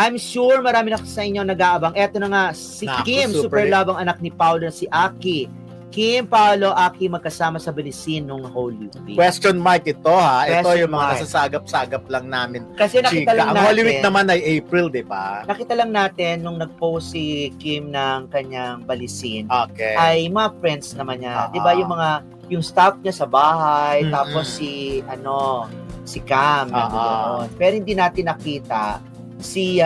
I'm sure marami na sa inyo nag-aabang. Eto na nga, si Kim, super love ang anak ni Paolo, si Aki. Kim, Paolo, Aki, magkasama sa Belisin nung Holy Week. Question mark ito ha. Ito yung mga nasasagap-sagap lang namin. Kasi nakita lang natin. Ang Holy Week naman ay April, di ba? Nakita lang natin nung nag-post si Kim ng kanyang Belisin. Okay. Ay mga friends naman niya. Di ba yung staff niya sa bahay, tapos si Cam. Pero hindi natin nakita si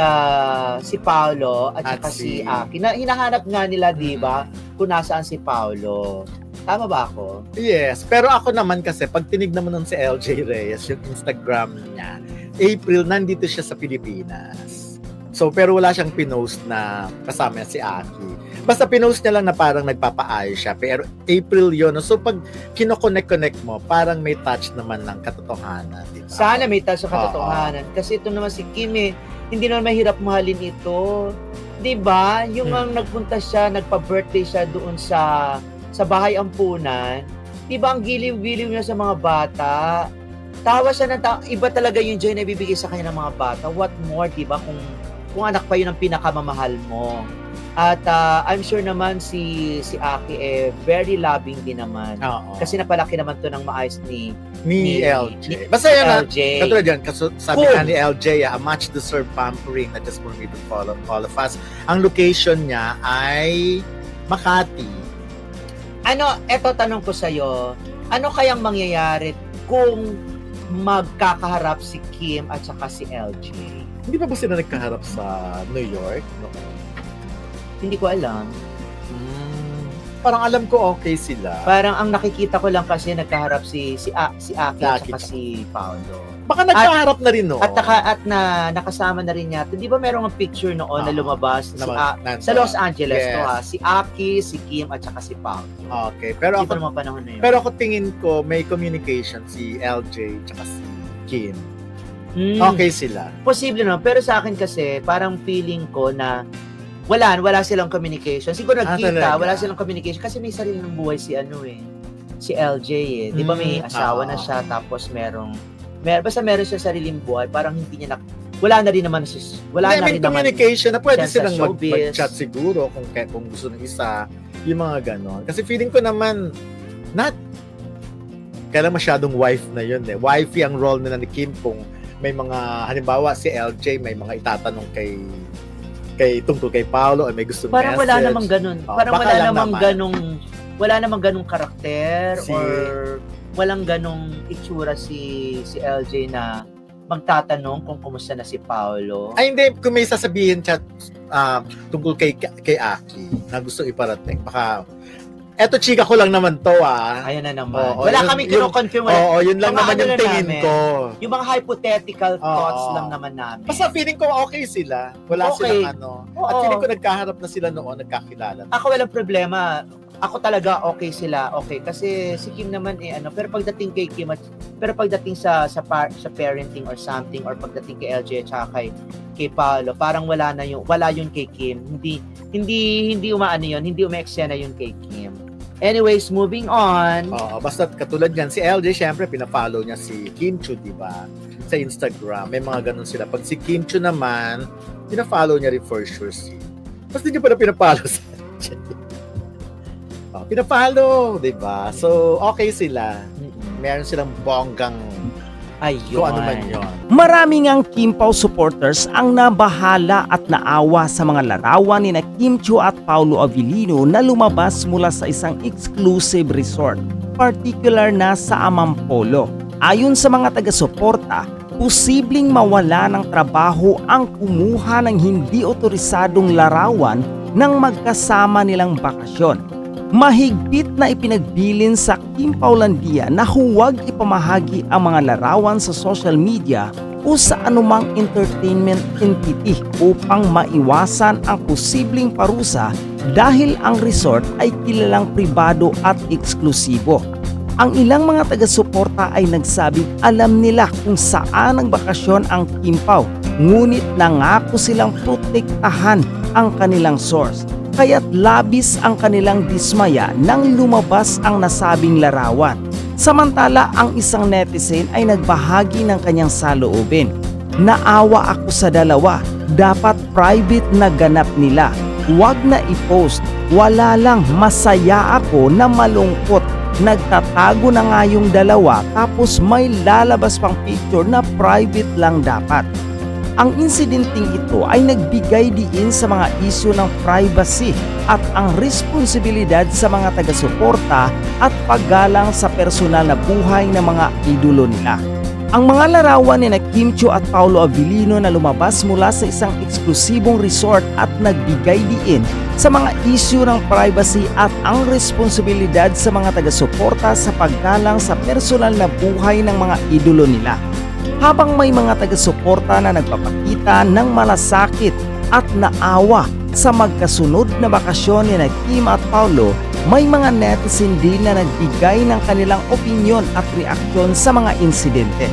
Paolo at saka si Aki. Hinahanap nga nila, di ba, kung nasaan si Paolo. Tama ba ako? Yes. Pero ako naman kasi, pag tinignan mo nun si LJ Reyes, yung Instagram niya, April, nandito siya sa Pilipinas. So, pero wala siyang pinost na kasama si Aki. Basta pinost niya lang na parang nagpapaayos siya. Pero April yun. So, pag kino-connect mo, parang may touch naman ng katotohanan. Diba? Sana may touch ng katotohanan. Kasi ito naman si Kim hindi naman mahirap mahalin ito. 'Di ba? Yung nagpunta siya, nagpa-birthday siya doon sa bahay ampunan. 'Di ba ang giliw-giliw niya sa mga bata? Tawa siya ng iba talaga yung joy na ibibigay sa kanya ng mga bata. What more, 'di ba? Kung anak pa yun ang pinakamamahal mo. At I'm sure naman si Aki very loving din naman. Kasi napalaki naman to ng maayos ni LJ. Basta yan LJ. Katulad yan, sabi nga ni LJ, a much deserved pampering na just for me to follow all of us. Ang location niya ay Makati. Eto tanong ko sa'yo, ano kayang mangyayari kung magkakaharap si Kim at saka si LJ? Hindi ba sila nagkaharap sa New York? No? Hindi ko alam. Parang alam ko okay sila. Parang ang nakikita ko lang kasi nagkaharap si Aki at saka si Paolo. Baka nagkaharap na rin noon. At nakasama na rin yata. Di ba merong ang picture noon na lumabas sa Los Angeles si Aki, si Kim at saka si Paolo. Okay, pero ako naman panahon na yun. Pero ako tingin ko may communication si LJ at saka si Kim. Okay sila. Posible naman, pero sa akin kasi parang feeling ko na wala silang communication. Siguro nagkita, wala silang communication kasi may sarili ng buhay si LJ eh. 'Di ba may asawa na siya tapos basta meron siya sariling buhay, parang hindi niya wala na rin naman communication na pwede silang mag-chat siguro kung gusto ng isa, yung mga ganon. Kasi feeling ko naman kailan masyadong wife na yun eh. Wifey ang role nila ni Kim kung may mga halimbawa si LJ may mga itatanong tungkol kay Paolo ay may gusto parang message. Wala namang ganun. Parang wala namang ganung karakter or walang ganung itsura si LJ na magtatanong kung kumusta na si Paolo. Ay hindi, kung may sasabihin chat tungkol kay Aki na gusto iparating, baka eto chika ko lang naman to Ayan na naman. Wala kami kino-confirm. Yun lang naman yung tingin ko. Yung mga hypothetical thoughts lang naman namin. Basta feeling ko okay sila. Wala silang At feeling ko nagkaharap na sila noon, nagkakilala. Ako walang problema. Ako talaga okay sila. Okay. Kasi si Kim naman pero pagdating kay Kim pero pagdating sa parenting or something or pagdating kay LJ at kay Paolo, parang wala yun kay Kim. Hindi umaano yun, hindi umeeksena yun kay Kim. Anyways, moving on. Basta katulad yan, si LJ, syempre, pina-follow niya si Kim Chiu, di ba? Sa Instagram, may mga ganun sila. Pag si Kim Chiu naman, pina-follow niya rin for sure basta hindi pa na pina-follow sa LJ. Pina-follow, di ba? So, okay sila. Meron silang bonggang kung ano man yun. Maraming ang Kim Pao supporters ang nabahala at naawa sa mga larawan ni Kim Chiu at Paolo Avellino na lumabas mula sa isang exclusive resort, particular na sa Amampolo. Ayon sa mga taga-suporta, posibleng mawala ng trabaho ang kumuha ng hindi otorisadong larawan ng magkasama nilang bakasyon. Mahigpit na ipinagbilin sa Kim Paulandia na huwag ipamahagi ang mga larawan sa social media o sa anumang entertainment entity upang maiwasan ang posibleng parusa dahil ang resort ay kilalang pribado at eksklusibo. Ang ilang mga taga-suporta ay nagsabing alam nila kung saan ang bakasyon ang Kim Pao, ngunit nangako silang protektahan ang kanilang source. Kaya't labis ang kanilang dismaya nang lumabas ang nasabing larawan. Samantala, ang isang netizen ay nagbahagi ng kanyang saloobin. Naawa ako sa dalawa dapat private na ganap nila. Huwag na i-post. Wala lang, masaya ako na malungkot. Nagtatago na nga yung dalawa tapos may lalabas pang picture na private lang dapat. Ang insidenteng ito ay nagbigay diin sa mga isyu ng privacy at ang responsibilidad sa mga taga-suporta at paggalang sa personal na buhay ng mga idolo nila. Ang mga larawan ni Kim Chiu at Paolo Avellino na lumabas mula sa isang eksklusibong resort at nagbigay diin sa mga isyu ng privacy at ang responsibilidad sa mga taga-suporta sa paggalang sa personal na buhay ng mga idolo nila. Habang may mga taga-suporta na nagpapakita ng malasakit at naawa sa magkasunod na bakasyon ni Kim at Paolo, may mga netizen din na nagbigay ng kanilang opinyon at reaksyon sa mga insidente.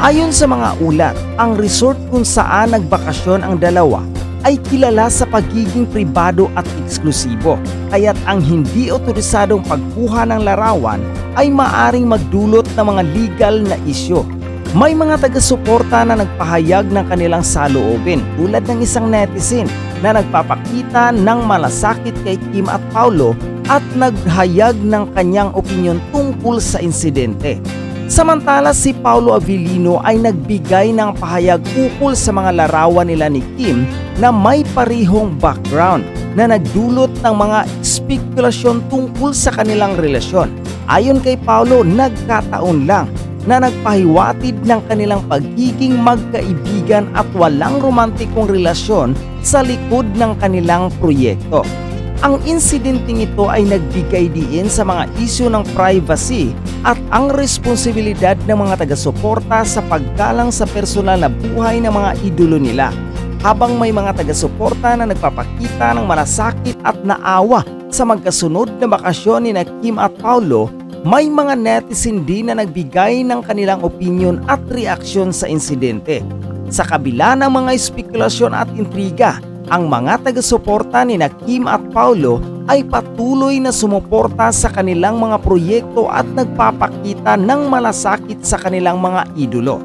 Ayon sa mga ulat, ang resort kung saan nagbakasyon ang dalawa ay kilala sa pagiging pribado at eksklusibo, kaya't ang hindi otorisadong pagkuha ng larawan ay maaring magdulot ng mga legal na isyu. May mga taga-suporta na nagpahayag ng kanilang saloobin tulad ng isang netizen na nagpapakita ng malasakit kay Kim at Paolo at naghayag ng kanyang opinyon tungkol sa insidente. Samantala si Paolo Avellino ay nagbigay ng pahayag ukol sa mga larawan nila ni Kim na may parihong background na nagdulot ng mga spekulasyon tungkol sa kanilang relasyon. Ayon kay Paolo, nagkataon lang na nagpahiwatig ng kanilang pagiging magkaibigan at walang romantikong relasyon sa likod ng kanilang proyekto. Ang insidenteng ito ay nagbigay diin sa mga isyu ng privacy at ang responsibilidad ng mga taga-suporta sa paggalang sa personal na buhay ng mga idolo nila. Habang may mga taga-suporta na nagpapakita ng malasakit at naawa sa magkasunod na bakasyon ni Kim at Paolo, may mga netizen din na nagbigay ng kanilang opinyon at reaksyon sa insidente. Sa kabila ng mga spekulasyon at intriga, ang mga taga-suporta ni Kim at Paolo ay patuloy na sumuporta sa kanilang mga proyekto at nagpapakita ng malasakit sa kanilang mga idolo.